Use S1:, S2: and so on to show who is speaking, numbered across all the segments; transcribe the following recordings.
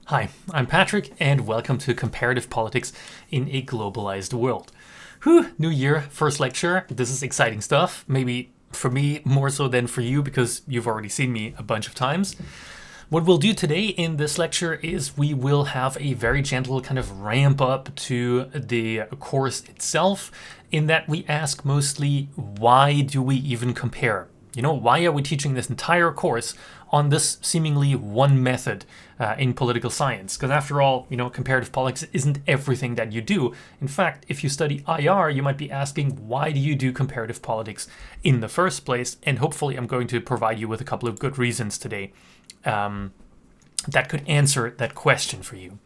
S1: Hi, I'm Patrick, and welcome to Comparative Politics in a Globalized World. Whew, new year, first lecture. This is exciting stuff. Maybe for me more so than for you because you've already seen me a bunch of times. What we'll do today in this lecture is we will have a very gentle kind of ramp up to the course itself, in that we ask mostly, why do we even compare? Why are we teaching this entire course on this seemingly one method in political science? Because after all, comparative politics isn't everything that you do. In fact, if you study IR, you might be asking, why do you do comparative politics in the first place? And hopefully I'm going to provide you with a couple of good reasons today that could answer that question for you.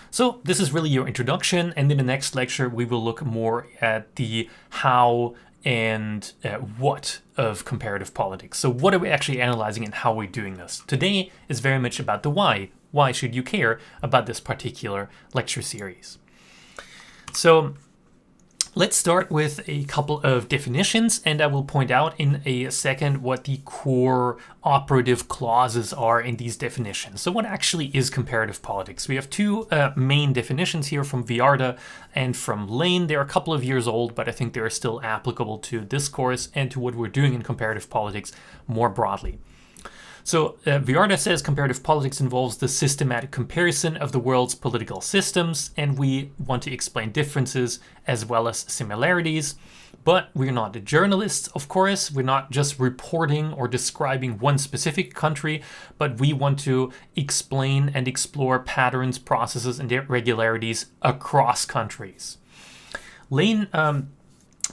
S1: So this is really your introduction, and in the next lecture we will look more at the how and what of comparative politics. So what are we actually analyzing and how we're doing this? Today is very much about the why. Why should you care about this particular lecture series? So let's start with a couple of definitions, and I will point out in a second what the core operative clauses are in these definitions. So what actually is comparative politics? We have two main definitions here from Viarda and from Lane. They're a couple of years old, but I think they're still applicable to this course and to what we're doing in comparative politics more broadly. So Viarda says comparative politics involves the systematic comparison of the world's political systems, and we want to explain differences as well as similarities. But we're not journalists, of course. We're not just reporting or describing one specific country, but we want to explain and explore patterns, processes, and irregularities across countries. Lane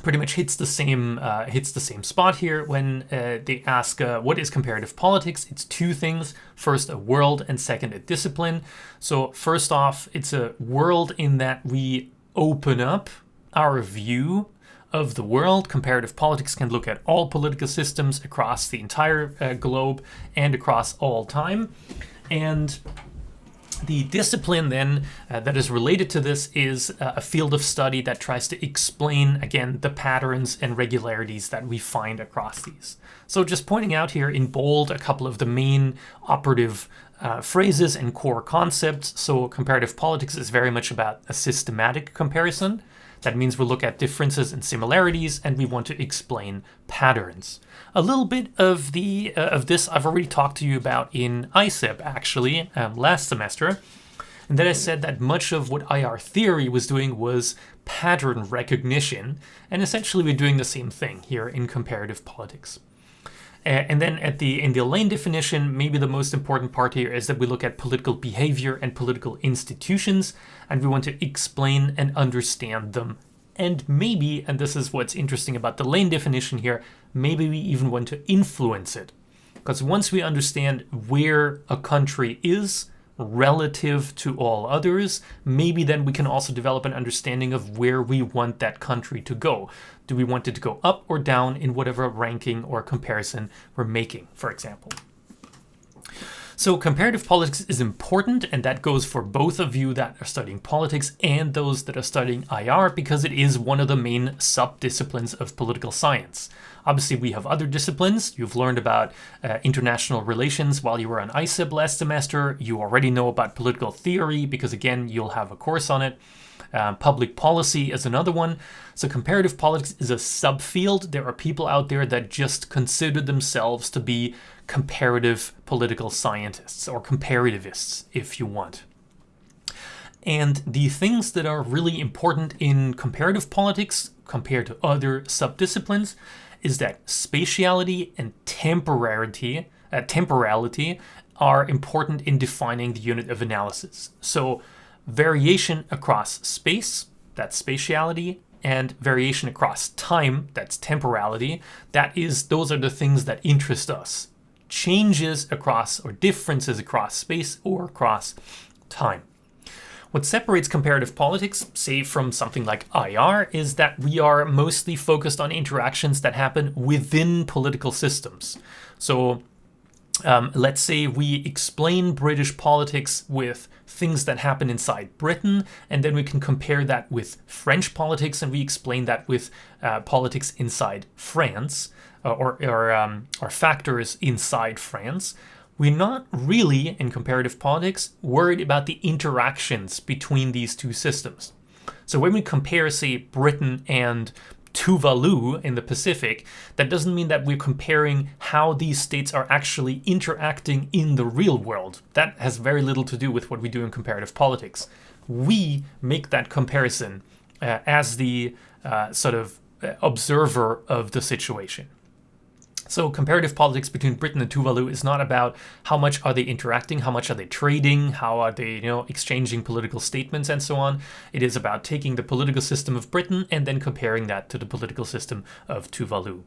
S1: pretty much hits the same spot here when they ask what is comparative politics. It's two things: first, a world, and second, a discipline. So first off, it's a world in that we open up our view of the world. Comparative politics can look at all political systems across the entire globe and across all time. And the discipline then that is related to this is a field of study that tries to explain, again, the patterns and regularities that we find across these. So just pointing out here in bold a couple of the main operative phrases and core concepts. So comparative politics is very much about a systematic comparison. That means we look at differences and similarities, and we want to explain patterns. A little bit of this I've already talked to you about in ISEB, actually, last semester. And then I said that much of what IR theory was doing was pattern recognition, and essentially we're doing the same thing here in comparative politics. And then in the Lane definition, maybe the most important part here is that we look at political behavior and political institutions, and we want to explain and understand them. And maybe, and this is what's interesting about the Lane definition here, maybe we even want to influence it. Because once we understand where a country is relative to all others, maybe then we can also develop an understanding of where we want that country to go. Do we want it to go up or down in whatever ranking or comparison we're making, for example? So comparative politics is important, and that goes for both of you that are studying politics and those that are studying IR, because it is one of the main sub-disciplines of political science. Obviously, we have other disciplines. You've learned about international relations while you were on ISEB last semester. You already know about political theory because, again, you'll have a course on it. Public policy is another one. So comparative politics is a subfield. There are people out there that just consider themselves to be comparative political scientists, or comparativists, if you want. And the things that are really important in comparative politics compared to other subdisciplines is that spatiality and temporality are important in defining the unit of analysis. So variation across space, that's spatiality, and variation across time, that's temporality. Those are the things that interest us. Changes across, or differences across space or across time. What separates comparative politics, say, from something like IR, is that we are mostly focused on interactions that happen within political systems. So let's say we explain British politics with things that happen inside Britain, and then we can compare that with French politics, and we explain that with politics inside France, or factors inside France. we're not really, in comparative politics, worried about the interactions between these two systems. So when we compare, say, Britain and Tuvalu in the Pacific, that doesn't mean that we're comparing how these states are actually interacting in the real world. That has very little to do with what we do in comparative politics. We make that comparison as the observer of the situation. So comparative politics between Britain and Tuvalu is not about how much are they interacting, how much are they trading, how are they, exchanging political statements and so on. It is about taking the political system of Britain and then comparing that to the political system of Tuvalu.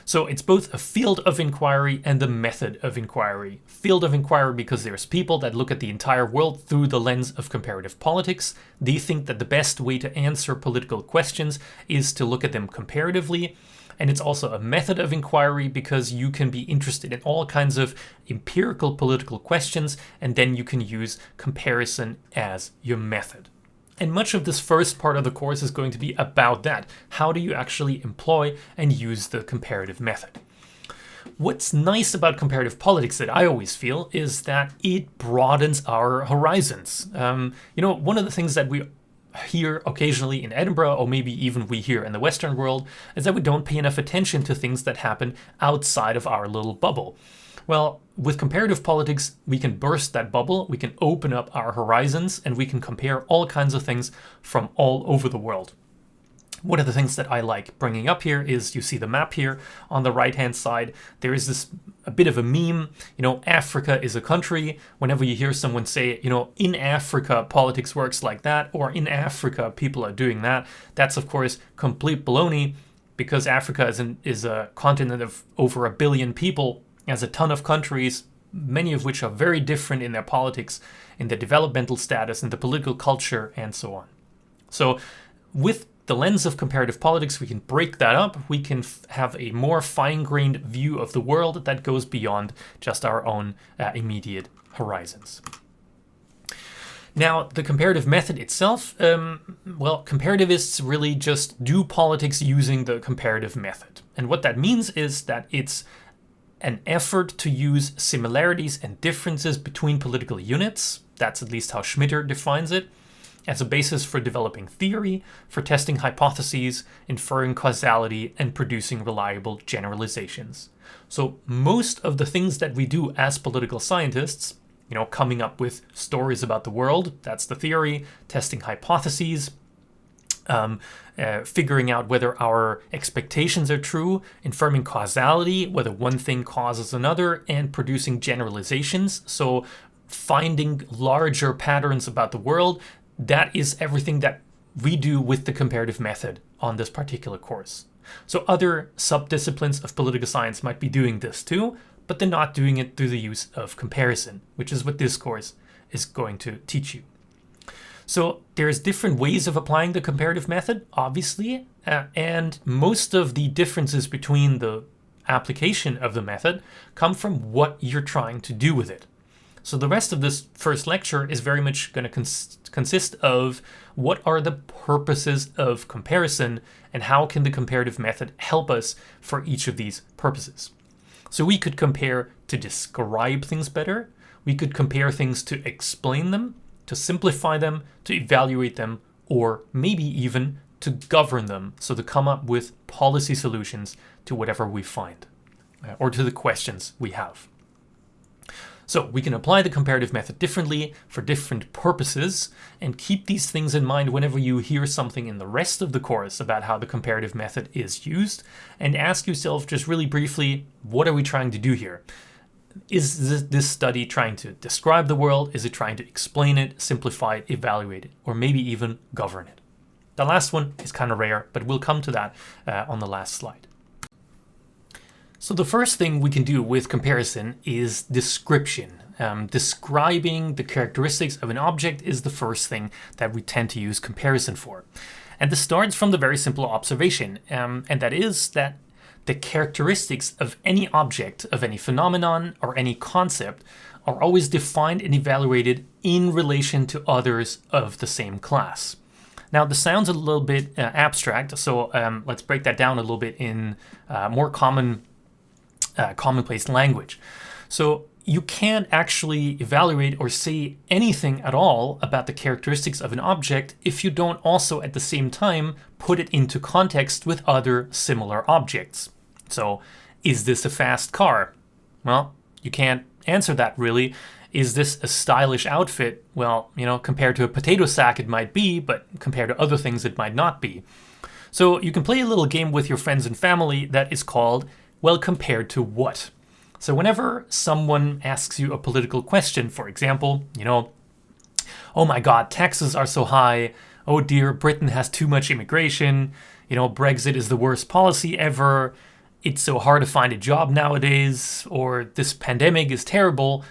S1: So it's both a field of inquiry and a method of inquiry. Field of inquiry because there's people that look at the entire world through the lens of comparative politics. They think that the best way to answer political questions is to look at them comparatively. And it's also a method of inquiry because you can be interested in all kinds of empirical political questions, and then you can use comparison as your method. And much of this first part of the course is going to be about that. How do you actually employ and use the comparative method? What's nice about comparative politics that I always feel is that it broadens our horizons. One of the things that we hear occasionally in Edinburgh, or maybe even we hear in the Western world, is that we don't pay enough attention to things that happen outside of our little bubble. Well, with comparative politics, we can burst that bubble, we can open up our horizons, and we can compare all kinds of things from all over the world. One of the things that I like bringing up here is you see the map here on the right-hand side. There is a bit of a meme, Africa is a country. Whenever you hear someone say, in Africa, politics works like that, or in Africa, people are doing that, that's of course complete baloney, because Africa is a continent of over 1 billion people, has a ton of countries, many of which are very different in their politics, in their developmental status, in the political culture, and so on. So with the lens of comparative politics, we can break that up. We can have a more fine-grained view of the world that goes beyond just our own immediate horizons. Now, the comparative method itself, comparativists really just do politics using the comparative method. And what that means is that it's an effort to use similarities and differences between political units, that's at least how Schmitter defines it, as a basis for developing theory, for testing hypotheses, inferring causality, and producing reliable generalizations. So most of the things that we do as political scientists, coming up with stories about the world, that's the theory, testing hypotheses, figuring out whether our expectations are true, inferring causality, whether one thing causes another, and producing generalizations, so finding larger patterns about the world. That is everything that we do with the comparative method on this particular course. So other subdisciplines of political science might be doing this too, but they're not doing it through the use of comparison, which is what this course is going to teach you. So there's different ways of applying the comparative method, obviously, and most of the differences between the application of the method come from what you're trying to do with it. So the rest of this first lecture is very much going to consist of what are the purposes of comparison and how can the comparative method help us for each of these purposes. So we could compare to describe things better, we could compare things to explain them, to simplify them, to evaluate them, or maybe even to govern them, so to come up with policy solutions to whatever we find, or to the questions we have. So we can apply the comparative method differently for different purposes, and keep these things in mind whenever you hear something in the rest of the course about how the comparative method is used, and ask yourself just really briefly, what are we trying to do here? Is this study trying to describe the world? Is it trying to explain it, simplify it, evaluate it, or maybe even govern it? The last one is kind of rare, but we'll come to that on the last slide. So the first thing we can do with comparison is description. Describing the characteristics of an object is the first thing that we tend to use comparison for. And this starts from the very simple observation, and that is that the characteristics of any object, of any phenomenon, or any concept are always defined and evaluated in relation to others of the same class. Now, this sounds a little bit abstract, so let's break that down a little bit in more commonplace language. So you can't actually evaluate or say anything at all about the characteristics of an object if you don't also at the same time put it into context with other similar objects. So, is this a fast car? Well, you can't answer that really. Is this a stylish outfit? Well, compared to a potato sack it might be, but compared to other things it might not be. So you can play a little game with your friends and family that is called, well, compared to what? So whenever someone asks you a political question, for example, oh my God, taxes are so high. Oh dear, Britain has too much immigration. Brexit is the worst policy ever. It's so hard to find a job nowadays. Or this pandemic is terrible.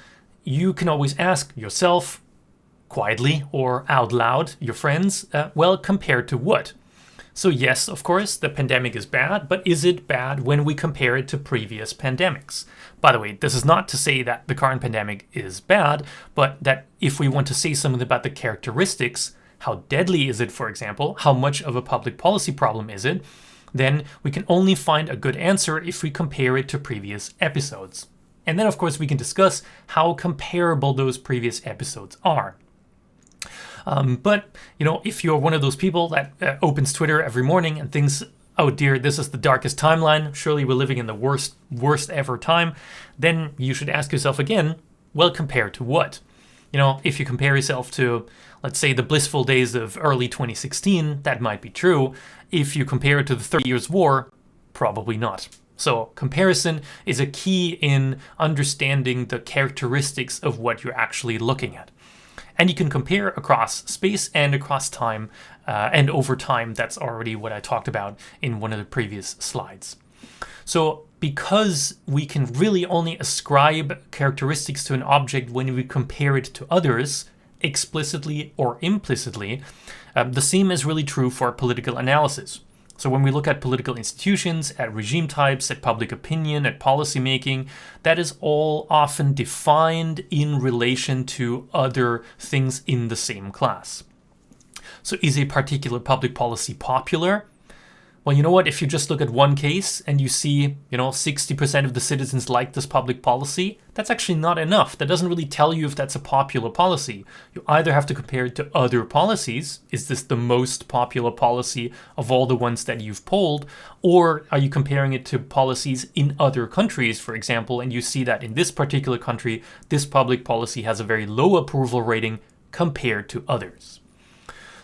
S1: You can always ask yourself, quietly or out loud, your friends, well, compared to what? So yes, of course, the pandemic is bad, but is it bad when we compare it to previous pandemics? By the way, this is not to say that the current pandemic is bad, but that if we want to say something about the characteristics, how deadly is it, for example, how much of a public policy problem is it, then we can only find a good answer if we compare it to previous episodes. And then, of course, we can discuss how comparable those previous episodes are. But if you're one of those people that opens Twitter every morning and thinks, oh dear, this is the darkest timeline, surely we're living in the worst ever time, then you should ask yourself again, well, compared to what? If you compare yourself to, let's say, the blissful days of early 2016, that might be true. If you compare it to the 30 Years' War, probably not. So comparison is a key in understanding the characteristics of what you're actually looking at. And you can compare across space and across time, and over time. That's already what I talked about in one of the previous slides. So because we can really only ascribe characteristics to an object when we compare it to others, explicitly or implicitly, the same is really true for political analysis. So when we look at political institutions, at regime types, at public opinion, at policy making, that is all often defined in relation to other things in the same class. So is a particular public policy popular? Well, you know what? If you just look at one case and you see, 60% of the citizens like this public policy, that's actually not enough. That doesn't really tell you if that's a popular policy. You either have to compare it to other policies. Is this the most popular policy of all the ones that you've polled? Or are you comparing it to policies in other countries, for example, and you see that in this particular country, this public policy has a very low approval rating compared to others.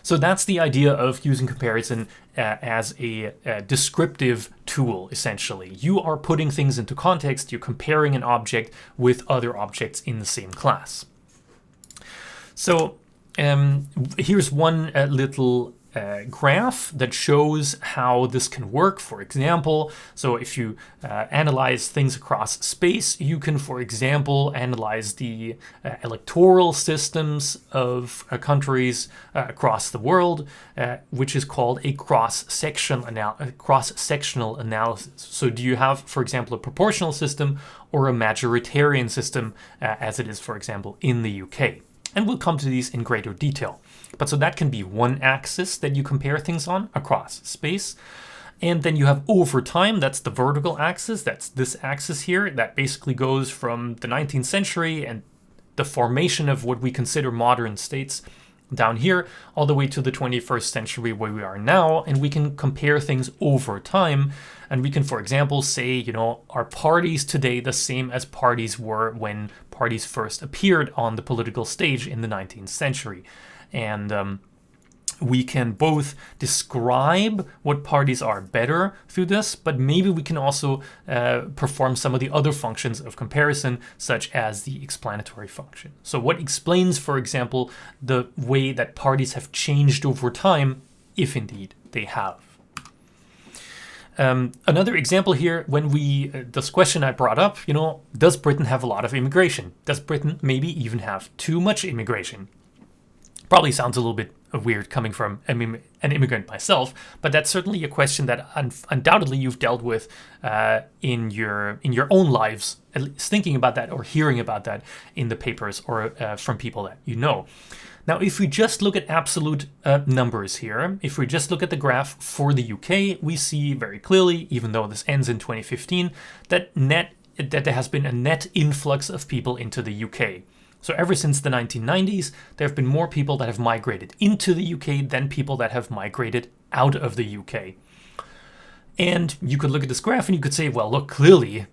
S1: So that's the idea of using comparison as a descriptive tool, essentially. You are putting things into context, you're comparing an object with other objects in the same class. So here's one little graph that shows how this can work, for example. So if you analyze things across space, you can, for example, analyze the electoral systems of countries across the world, which is called a cross-sectional analysis. So do you have, for example, a proportional system or a majoritarian system, as it is, for example, in the UK? And we'll come to these in greater detail. But so that can be one axis that you compare things on across space. And then you have over time, that's the vertical axis, that's this axis here, that basically goes from the 19th century and the formation of what we consider modern states down here, all the way to the 21st century where we are now, and we can compare things over time. And we can, for example, say, are parties today the same as parties were when parties first appeared on the political stage in the 19th century? And we can both describe what parties are better through this, but maybe we can also perform some of the other functions of comparison, such as the explanatory function. So what explains, for example, the way that parties have changed over time, if indeed they have? Another example here, when this question I brought up, does Britain have a lot of immigration? Does Britain maybe even have too much immigration? Probably sounds a little bit weird coming from an immigrant myself, but that's certainly a question that undoubtedly you've dealt with in your own lives, at least thinking about that or hearing about that in the papers or from people that you know. Now, if we just look at absolute numbers here, if we just look at the graph for the UK, we see very clearly, even though this ends in 2015, that net that there has been a net influx of people into the UK. So ever since the 1990s, there have been more people that have migrated into the UK than people that have migrated out of the UK. And you could look at this graph and you could say, well, look, clearly,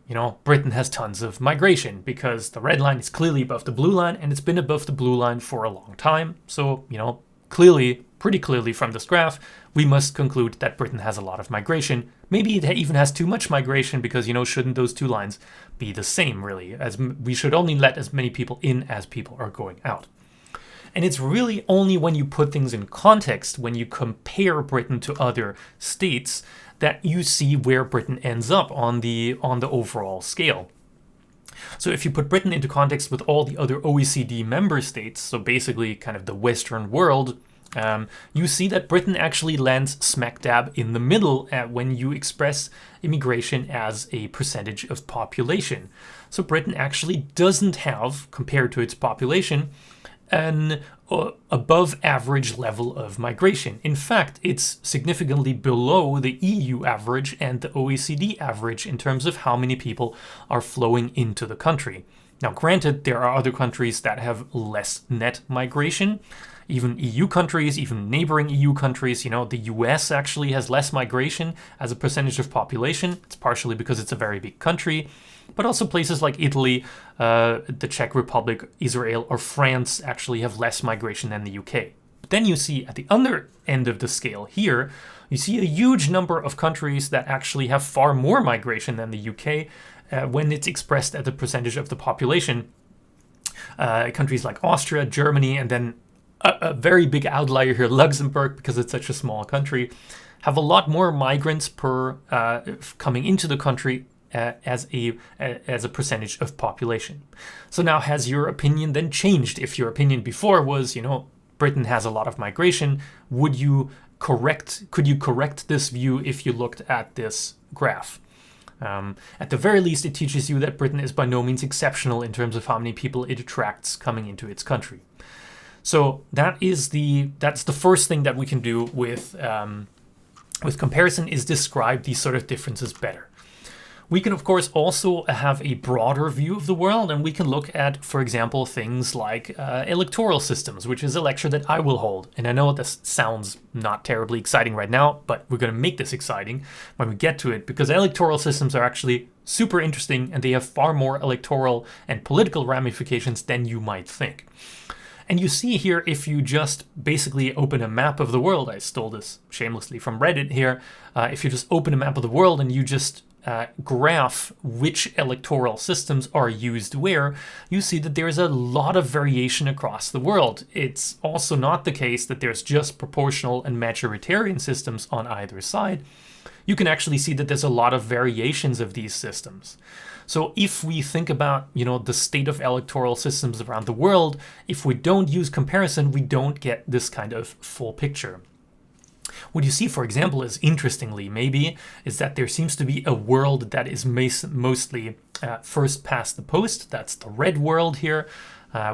S1: Britain has tons of migration because the red line is clearly above the blue line and it's been above the blue line for a long time. So, clearly, pretty clearly from this graph, we must conclude that Britain has a lot of migration. Maybe it even has too much migration because, shouldn't those two lines be the same, really? As we should only let as many people in as people are going out. And it's really only when you put things in context, when you compare Britain to other states, that you see where Britain ends up on the overall scale. So if you put Britain into context with all the other OECD member states, so basically kind of the Western world, you see that Britain actually lands smack dab in the middle when you express immigration as a percentage of population. So Britain actually doesn't have, compared to its population, an above average level of migration. In fact, it's significantly below the EU average and the OECD average in terms of how many people are flowing into the country. Now, granted, there are other countries that have less net migration. Even EU countries, even neighboring EU countries, the US actually has less migration as a percentage of population. It's partially because it's a very big country, but also places like Italy, the Czech Republic, Israel, or France actually have less migration than the UK. But then you see at the other end of the scale here, you see a huge number of countries that actually have far more migration than the UK when it's expressed as a percentage of the population. Countries like Austria, Germany, and then a very big outlier here, Luxembourg, because it's such a small country, have a lot more migrants per coming into the country as a percentage of population. So now, has your opinion then changed? If your opinion before was, Britain has a lot of migration, could you correct this view if you looked at this graph? At the very least, it teaches you that Britain is by no means exceptional in terms of how many people it attracts coming into its country. So that's the first thing that we can do with comparison, is describe these sort of differences better. We can, of course, also have a broader view of the world, and we can look at, for example, things like electoral systems, which is a lecture that I will hold. And I know this sounds not terribly exciting right now, but we're going to make this exciting when we get to it, because electoral systems are actually super interesting, and they have far more electoral and political ramifications than you might think. And you see here, if you just basically open a map of the world, I stole this shamelessly from Reddit here, if you just open a map of the world and you just graph which electoral systems are used where, you see that there's a lot of variation across the world. It's also not the case that there's just proportional and majoritarian systems on either side. You can actually see that there's a lot of variations of these systems. So if we think about, the state of electoral systems around the world, if we don't use comparison, we don't get this kind of full picture. What you see, for example, is interestingly maybe, is that there seems to be a world that is mostly first past the post. That's the red world here,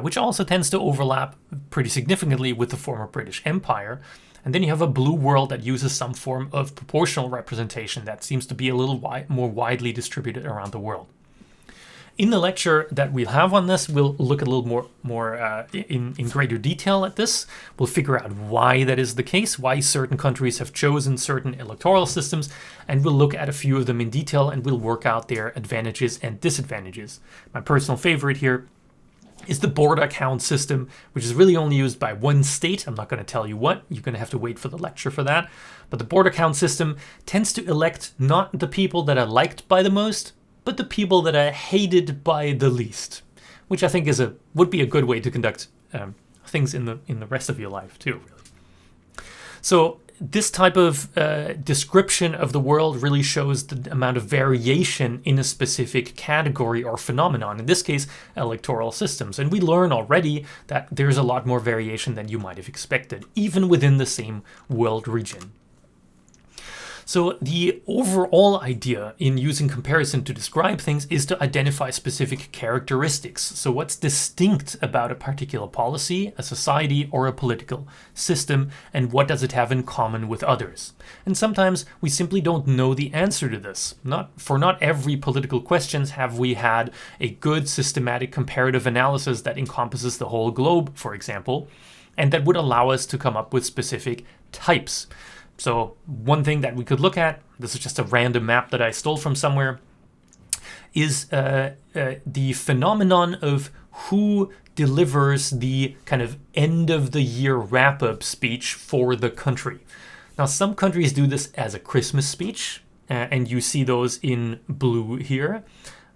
S1: which also tends to overlap pretty significantly with the former British Empire. And then you have a blue world that uses some form of proportional representation that seems to be a little more widely distributed around the world. In the lecture that we'll have on this, we'll look a little more in greater detail at this. We'll figure out why that is the case, why certain countries have chosen certain electoral systems, and we'll look at a few of them in detail, and we'll work out their advantages and disadvantages. My personal favorite here is the border count system, which is really only used by one state. I'm not going to tell you what. You're going to have to wait for the lecture for that. But the border count system tends to elect not the people that are liked by the most, but the people that are hated by the least, which I think would be a good way to conduct things in the rest of your life too, really. So this type of description of the world really shows the amount of variation in a specific category or phenomenon, in this case, electoral systems. And we learn already that there's a lot more variation than you might have expected, even within the same world region. So the overall idea in using comparison to describe things is to identify specific characteristics. So what's distinct about a particular policy, a society, or a political system, and what does it have in common with others? And sometimes we simply don't know the answer to this. Not every political questions have we had a good systematic comparative analysis that encompasses the whole globe, for example, and that would allow us to come up with specific types. So one thing that we could look at, this is just a random map that I stole from somewhere, is the phenomenon of who delivers the kind of end of the year wrap-up speech for the country. Now, some countries do this as a Christmas speech, and you see those in blue here.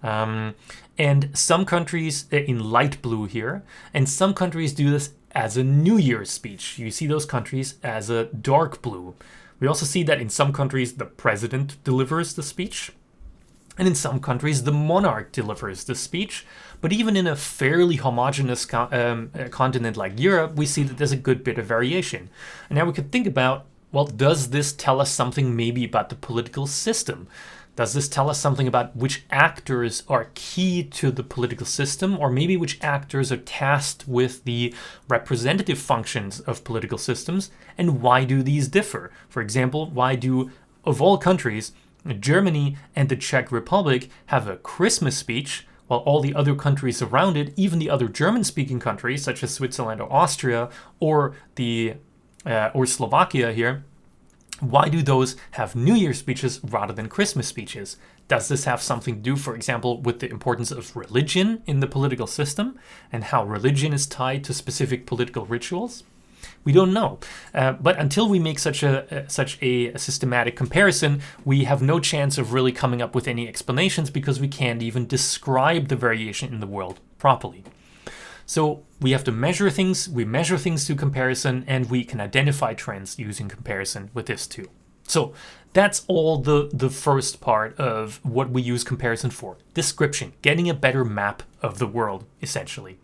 S1: And some countries in light blue here, and some countries do this as a New Year's speech. You see those countries as a dark blue. We also see that in some countries the president delivers the speech, and in some countries the monarch delivers the speech. But even in a fairly homogeneous continent like Europe, we see that there's a good bit of variation. And now we could think about, well, does this tell us something maybe about the political system? Does this tell us something about which actors are key to the political system, or maybe which actors are tasked with the representative functions of political systems, and why do these differ? For example, why do, of all countries, Germany and the Czech Republic have a Christmas speech, while all the other countries around it, even the other German-speaking countries, such as Switzerland or Austria, or Slovakia here, why do those have New Year's speeches rather than Christmas speeches? Does this have something to do, for example, with the importance of religion in the political system and how religion is tied to specific political rituals? We don't know. But until we make such a systematic comparison, we have no chance of really coming up with any explanations because we can't even describe the variation in the world properly. So we have to measure things, we measure things through comparison, and we can identify trends using comparison with this too. So that's all the first part of what we use comparison for. Description, getting a better map of the world, essentially.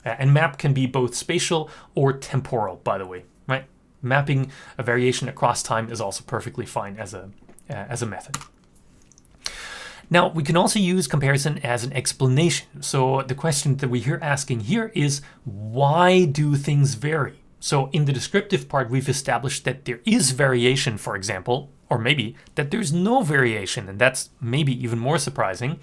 S1: And map can be both spatial or temporal, by the way, right? Mapping a variation across time is also perfectly fine as a method. Now, we can also use comparison as an explanation. So the question that we're asking here is, why do things vary? So in the descriptive part, we've established that there is variation, for example, or maybe that there's no variation, and that's maybe even more surprising.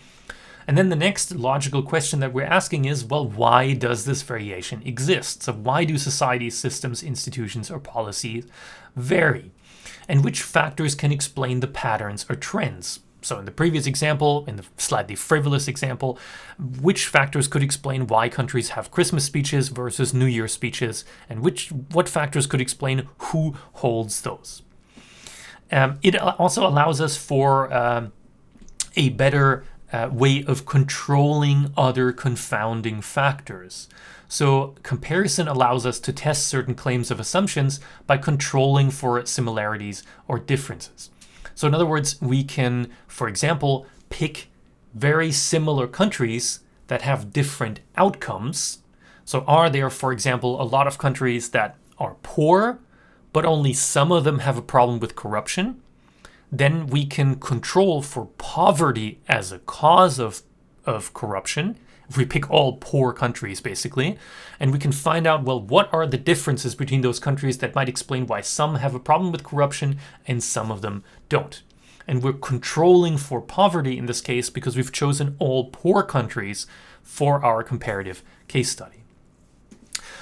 S1: And then the next logical question that we're asking is, well, why does this variation exist? So why do societies, systems, institutions, or policies vary? And which factors can explain the patterns or trends? So in the previous example, in the slightly frivolous example, which factors could explain why countries have Christmas speeches versus New Year speeches, and what factors could explain who holds those? It also allows us for a better way of controlling other confounding factors. So comparison allows us to test certain claims of assumptions by controlling for similarities or differences. So in other words, we can, for example, pick very similar countries that have different outcomes. So are there, for example, a lot of countries that are poor, but only some of them have a problem with corruption? Then we can control for poverty as a cause of corruption. If we pick all poor countries, basically, and we can find out, well, what are the differences between those countries that might explain why some have a problem with corruption and some of them don't. And we're controlling for poverty in this case because we've chosen all poor countries for our comparative case study.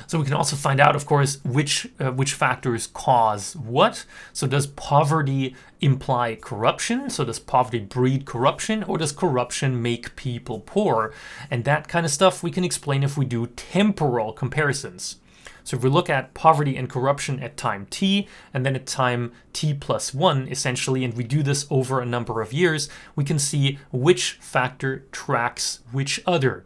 S1: So we can also find out, of course, which factors cause what. So does poverty imply corruption? So does poverty breed corruption, or does corruption make people poor? And that kind of stuff we can explain if we do temporal comparisons. So if we look at poverty and corruption at time t, and then at time t plus 1, essentially, and we do this over a number of years, we can see which factor tracks which other.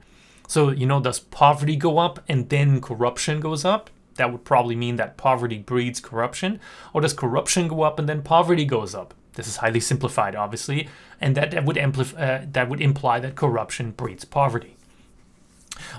S1: So, does poverty go up and then corruption goes up? That would probably mean that poverty breeds corruption. Or does corruption go up and then poverty goes up? This is highly simplified, obviously, and that would imply that corruption breeds poverty.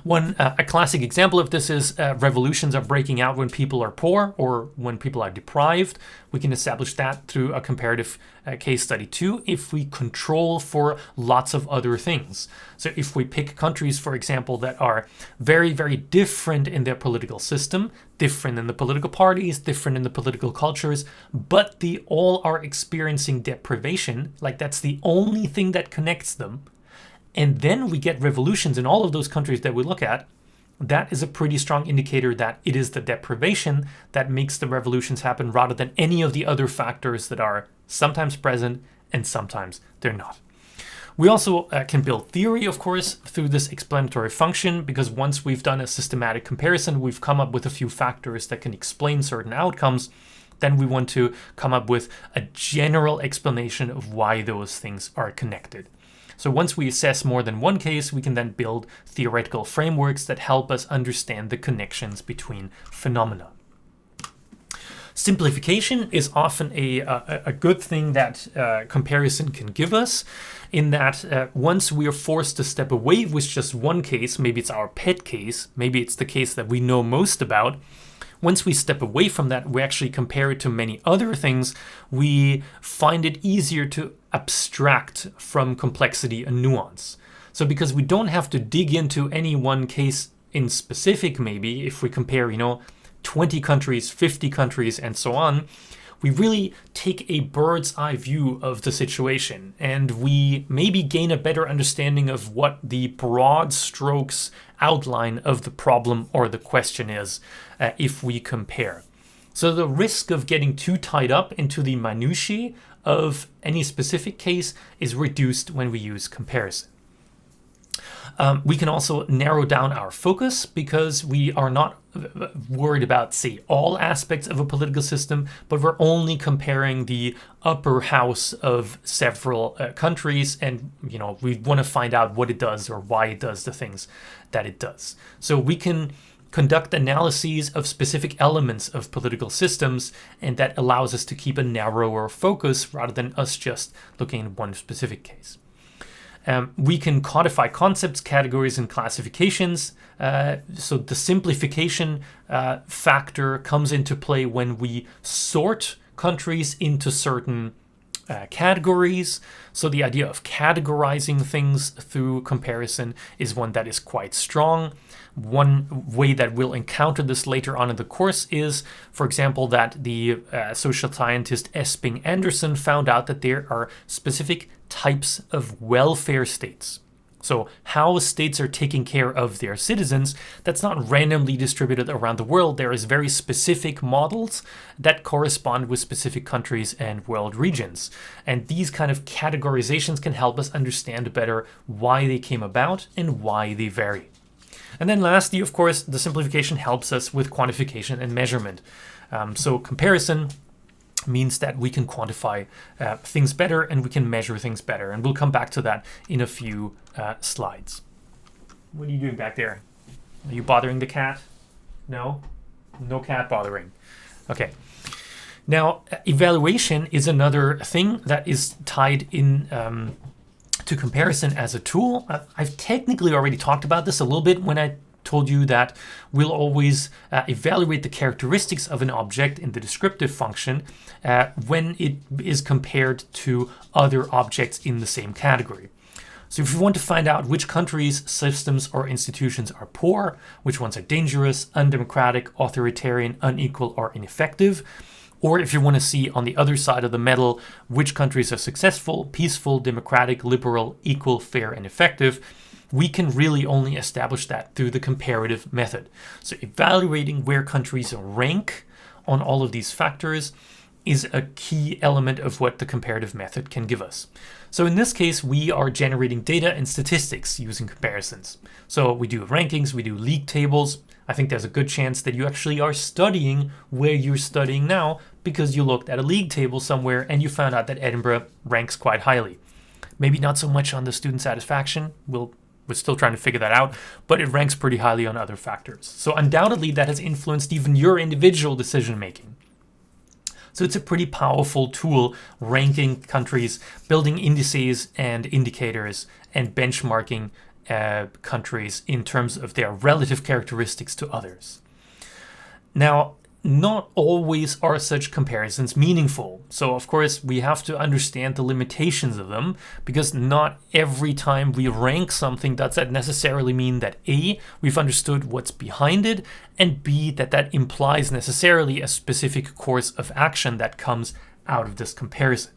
S1: A classic example of this is revolutions are breaking out when people are poor or when people are deprived. We can establish that through a comparative case study too if we control for lots of other things. So if we pick countries, for example, that are very, very different in their political system, different in the political parties, different in the political cultures, but they all are experiencing deprivation, like that's the only thing that connects them, and then we get revolutions in all of those countries that we look at, that is a pretty strong indicator that it is the deprivation that makes the revolutions happen rather than any of the other factors that are sometimes present and sometimes they're not. We also can build theory, of course, through this explanatory function, because once we've done a systematic comparison, we've come up with a few factors that can explain certain outcomes. Then we want to come up with a general explanation of why those things are connected. So once we assess more than one case, we can then build theoretical frameworks that help us understand the connections between phenomena. Simplification is often a good thing that comparison can give us, in that once we are forced to step away with just one case, maybe it's our pet case, maybe it's the case that we know most about, once we step away from that, we actually compare it to many other things, we find it easier to abstract from complexity and nuance. So because we don't have to dig into any one case in specific, maybe if we compare, 20 countries, 50 countries, and so on, we really take a bird's eye view of the situation, and we maybe gain a better understanding of what the broad strokes outline of the problem or the question is if we compare. So the risk of getting too tied up into the minutiae of any specific case is reduced when we use comparison. We can also narrow down our focus because we are not worried about, say, all aspects of a political system, but we're only comparing the upper house of several countries, and we want to find out what it does or why it does the things that it does. So we can conduct analyses of specific elements of political systems, and that allows us to keep a narrower focus rather than us just looking at one specific case. We can codify concepts, categories, and classifications. So the simplification factor comes into play when we sort countries into certain categories. So the idea of categorizing things through comparison is one that is quite strong. One way that we'll encounter this later on in the course is, for example, that the social scientist Esping Anderson found out that there are specific types of welfare states. So how states are taking care of their citizens, that's not randomly distributed around the world. There is very specific models that correspond with specific countries and world regions. And these kind of categorizations can help us understand better why they came about and why they vary. And then lastly, of course, the simplification helps us with quantification and measurement. So comparison means that we can quantify things better and we can measure things better. And we'll come back to that in a few slides. What are you doing back there? Are you bothering the cat? No? No cat bothering. Okay. Now, evaluation is another thing that is tied in to comparison as a tool. I've technically already talked about this a little bit when I told you that we'll always evaluate the characteristics of an object in the descriptive function when it is compared to other objects in the same category. So if you want to find out which countries, systems, or institutions are poor, which ones are dangerous, undemocratic, authoritarian, unequal, or ineffective, or if you want to see on the other side of the medal which countries are successful, peaceful, democratic, liberal, equal, fair, and effective, we can really only establish that through the comparative method. So evaluating where countries rank on all of these factors is a key element of what the comparative method can give us. So in this case, we are generating data and statistics using comparisons. So we do rankings, we do league tables. I think there's a good chance that you actually are studying where you're studying now because you looked at a league table somewhere and you found out that Edinburgh ranks quite highly. Maybe not so much on the student satisfaction. We're still trying to figure that out, but it ranks pretty highly on other factors. So undoubtedly that has influenced even your individual decision making. So it's a pretty powerful tool, ranking countries, building indices and indicators, and benchmarking countries in terms of their relative characteristics to others. Now, not always are such comparisons meaningful. So, of course, we have to understand the limitations of them, because not every time we rank something does that necessarily mean that A, we've understood what's behind it, and B, that implies necessarily a specific course of action that comes out of this comparison.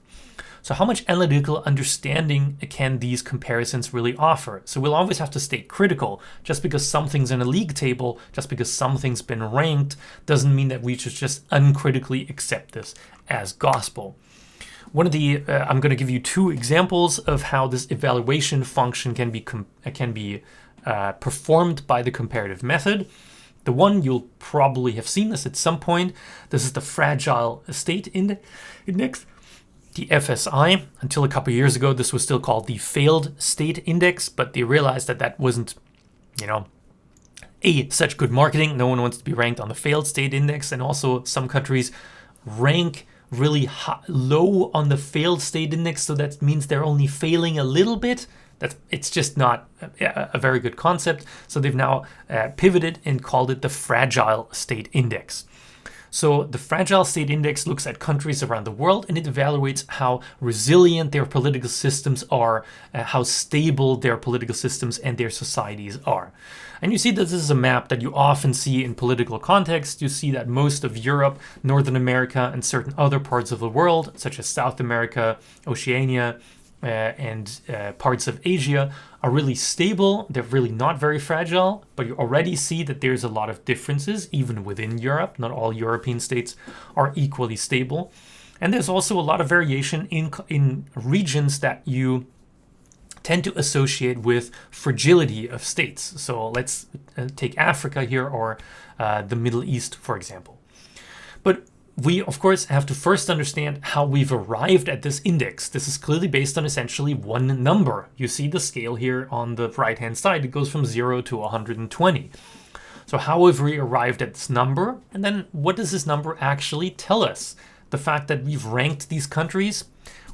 S1: So how much analytical understanding can these comparisons really offer? So we'll always have to stay critical. Just because something's in a league table, just because something's been ranked, doesn't mean that we should just uncritically accept this as gospel. I'm going to give you two examples of how this evaluation function can be performed by the comparative method. The one, you'll probably have seen this at some point. This is the Fragile State Index. The FSI. Until a couple of years ago, this was still called the Failed State Index, but they realized that wasn't, such good marketing. No one wants to be ranked on the Failed State Index, and also some countries rank really low on the Failed State Index, so that means they're only failing a little bit. It's just not a very good concept. So they've now pivoted and called it the Fragile State Index. So the Fragile State Index looks at countries around the world, and it evaluates how resilient their political systems are, how stable their political systems and their societies are. And you see that this is a map that you often see in political context. You see that most of Europe, Northern America, and certain other parts of the world, such as South America, Oceania, and parts of Asia, are really stable. They're really not very fragile, but you already see that there's a lot of differences even within Europe. Not all European states are equally stable. And there's also a lot of variation in regions that you tend to associate with fragility of states. So let's take Africa here, or the Middle East, for example. But we, of course, have to first understand how we've arrived at this index. This is clearly based on essentially one number. You see the scale here on the right-hand side. It goes from 0 to 120. So how have we arrived at this number? And then what does this number actually tell us? The fact that we've ranked these countries,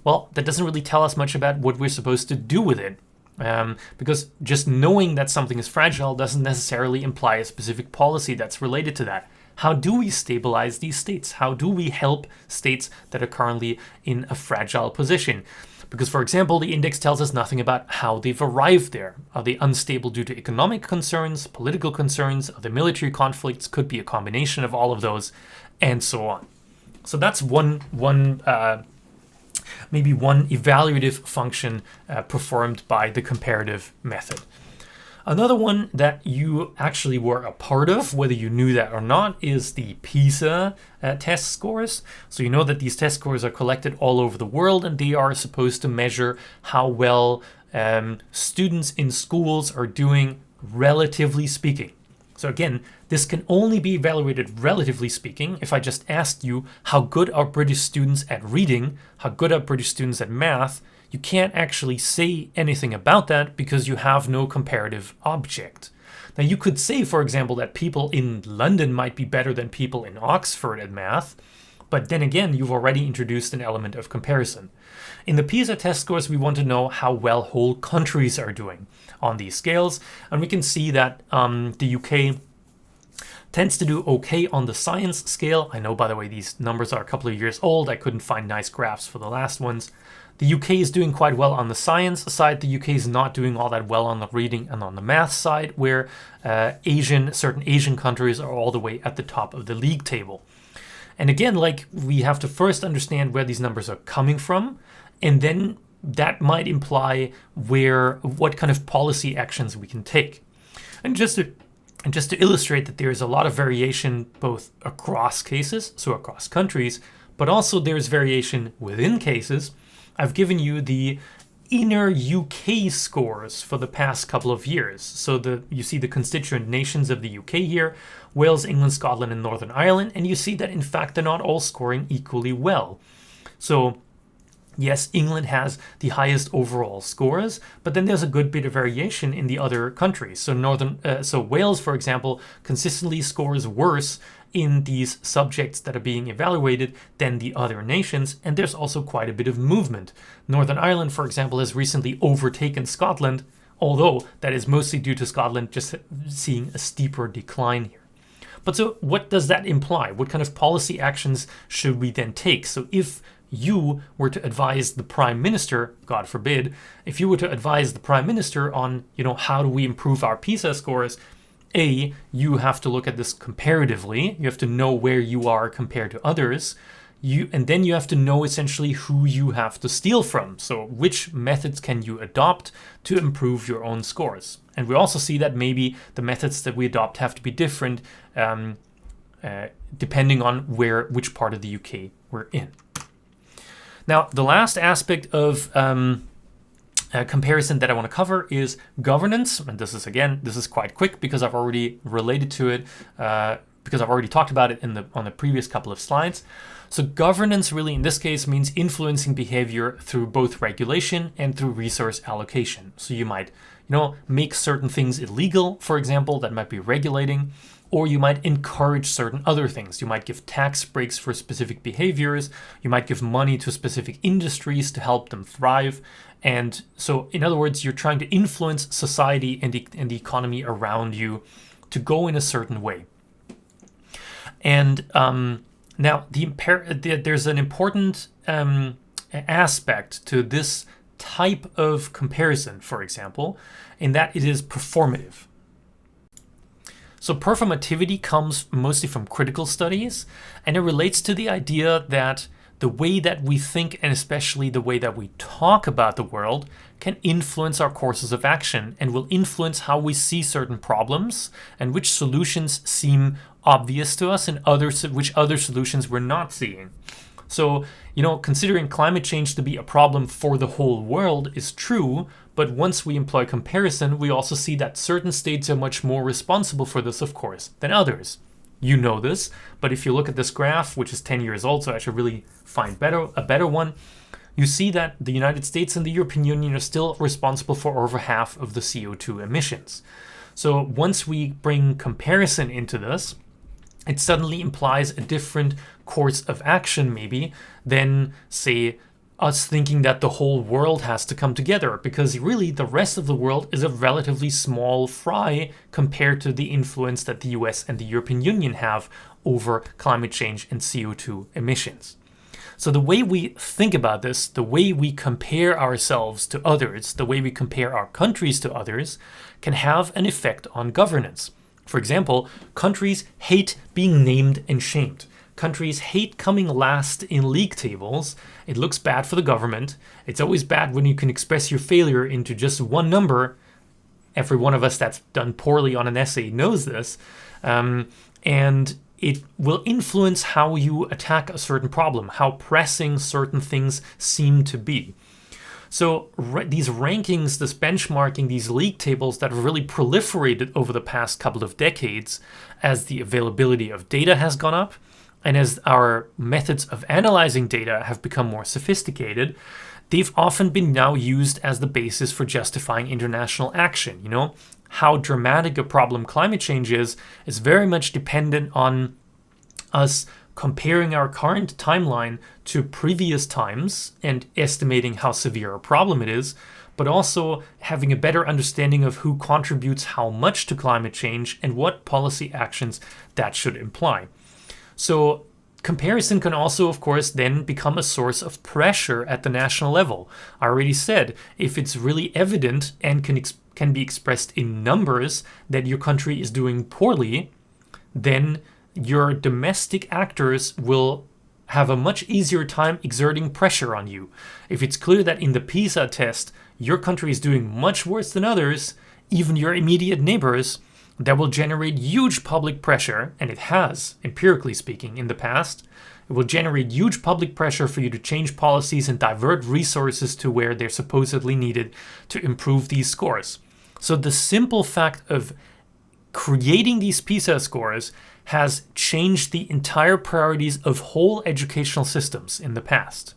S1: well, that doesn't really tell us much about what we're supposed to do with it. Because just knowing that something is fragile doesn't necessarily imply a specific policy that's related to that. How do we stabilize these states? How do we help states that are currently in a fragile position? Because, for example, the index tells us nothing about how they've arrived there. Are they unstable due to economic concerns, political concerns, other military conflicts? Could be a combination of all of those, and so on. So that's maybe one evaluative function performed by the comparative method. Another one that you actually were a part of, whether you knew that or not, is the PISA test scores. So you know that these test scores are collected all over the world, and they are supposed to measure how well students in schools are doing, relatively speaking. So again, this can only be evaluated relatively speaking. If I just asked you how good are British students at reading, how good are British students at math, you can't actually say anything about that because you have no comparative object. Now you could say, for example, that people in London might be better than people in Oxford at math, but then again, you've already introduced an element of comparison. In the PISA test scores, we want to know how well whole countries are doing on these scales, and we can see that the UK tends to do okay on the science scale. I know, by the way, these numbers are a couple of years old. I couldn't find nice graphs for the last ones. The UK is doing quite well on the science side. The UK is not doing all that well on the reading and on the math side, where certain Asian countries are all the way at the top of the league table. And again, we have to first understand where these numbers are coming from, and then that might imply what kind of policy actions we can take. And just to illustrate that there is a lot of variation both across cases, so across countries, but also there's variation within cases, I've given you the inner UK scores for the past couple of years. So you see the constituent nations of the UK here, Wales, England, Scotland, and Northern Ireland, and you see that in fact they're not all scoring equally well. So yes, England has the highest overall scores, but then there's a good bit of variation in the other countries. So Wales, for example, consistently scores worse in these subjects that are being evaluated than the other nations, and there's also quite a bit of movement. Northern Ireland, for example, has recently overtaken Scotland although that is mostly due to Scotland just seeing a steeper decline here. But so what does that imply? What kind of policy actions should we then take? So if you were to advise the Prime Minister, God forbid, if you were to advise the Prime Minister on, how do we improve our PISA scores, you have to look at this comparatively. You have to know where you are compared to others. And then you have to know essentially who you have to steal from. So which methods can you adopt to improve your own scores? And we also see that maybe the methods that we adopt have to be different depending on which part of the UK we're in. Now, the last aspect of comparison that I want to cover is governance. And this is quite quick because I've already related to it, because I've already talked about it on the previous couple of slides. So governance really in this case means influencing behavior through both regulation and through resource allocation. So you might, make certain things illegal, for example, that might be regulating, or you might encourage certain other things. You might give tax breaks for specific behaviors. You might give money to specific industries to help them thrive. And so, in other words, you're trying to influence society and the economy around you to go in a certain way. And now, there's an important aspect to this type of comparison, for example, in that it is performative. So performativity comes mostly from critical studies, and it relates to the idea that the way that we think, and especially the way that we talk about the world, can influence our courses of action and will influence how we see certain problems and which solutions seem obvious to us and which other solutions we're not seeing. So, considering climate change to be a problem for the whole world is true, but once we employ comparison, we also see that certain states are much more responsible for this, of course, than others. You know this, but if you look at this graph, which is 10 years old, so I should really find a better one, you see that the United States and the European Union are still responsible for over half of the CO2 emissions. So once we bring comparison into this, it suddenly implies a different course of action maybe than, say, us thinking that the whole world has to come together, because really the rest of the world is a relatively small fry compared to the influence that the US and the European Union have over climate change and CO2 emissions. So the way we think about this, the way we compare ourselves to others, the way we compare our countries to others, can have an effect on governance. For example, countries hate being named and shamed. Countries hate coming last in league tables. It looks bad for the government. It's always bad when you can express your failure into just one number. Every one of us that's done poorly on an essay knows this. And it will influence how you attack a certain problem, how pressing certain things seem to be. So these rankings, this benchmarking, these league tables that have really proliferated over the past couple of decades as the availability of data has gone up, and as our methods of analyzing data have become more sophisticated, they've often been now used as the basis for justifying international action. How dramatic a problem climate change is very much dependent on us comparing our current timeline to previous times and estimating how severe a problem it is, but also having a better understanding of who contributes how much to climate change and what policy actions that should imply. So comparison can also, of course, then become a source of pressure at the national level. I already said, if it's really evident and can be expressed in numbers that your country is doing poorly, then your domestic actors will have a much easier time exerting pressure on you. If it's clear that in the PISA test, your country is doing much worse than others, even your immediate neighbors, that will generate huge public pressure, and it has, empirically speaking, in the past. It will generate huge public pressure for you to change policies and divert resources to where they're supposedly needed to improve these scores. So the simple fact of creating these PISA scores has changed the entire priorities of whole educational systems in the past.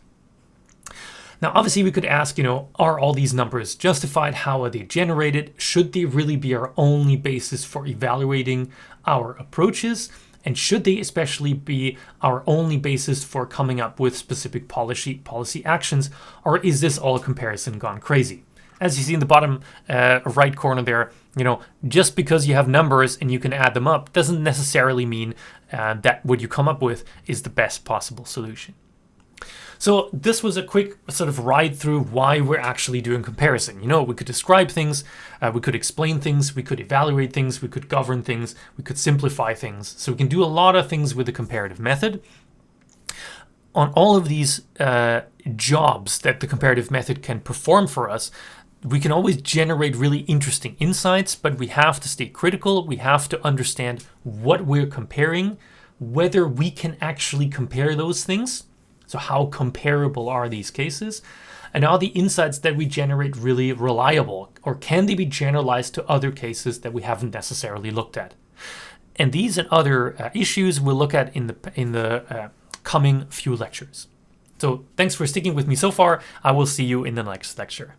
S1: Now, obviously, we could ask, are all these numbers justified? How are they generated? Should they really be our only basis for evaluating our approaches? And should they especially be our only basis for coming up with specific policy actions? Or is this all comparison gone crazy?
S2: As you see in the bottom right corner there, just because you have numbers and you can add them up doesn't necessarily mean that what you come up with is the best possible solution. So this was a quick sort of ride through why we're actually doing comparison. We could describe things, we could explain things, we could evaluate things, we could govern things, we could simplify things. So we can do a lot of things with the comparative method. On all of these jobs that the comparative method can perform for us, we can always generate really interesting insights, but we have to stay critical. We have to understand what we're comparing, whether we can actually compare those things. So how comparable are these cases? And are the insights that we generate really reliable? Or can they be generalized to other cases that we haven't necessarily looked at? And these and other issues we'll look at in the coming few lectures. So thanks for sticking with me so far. I will see you in the next lecture.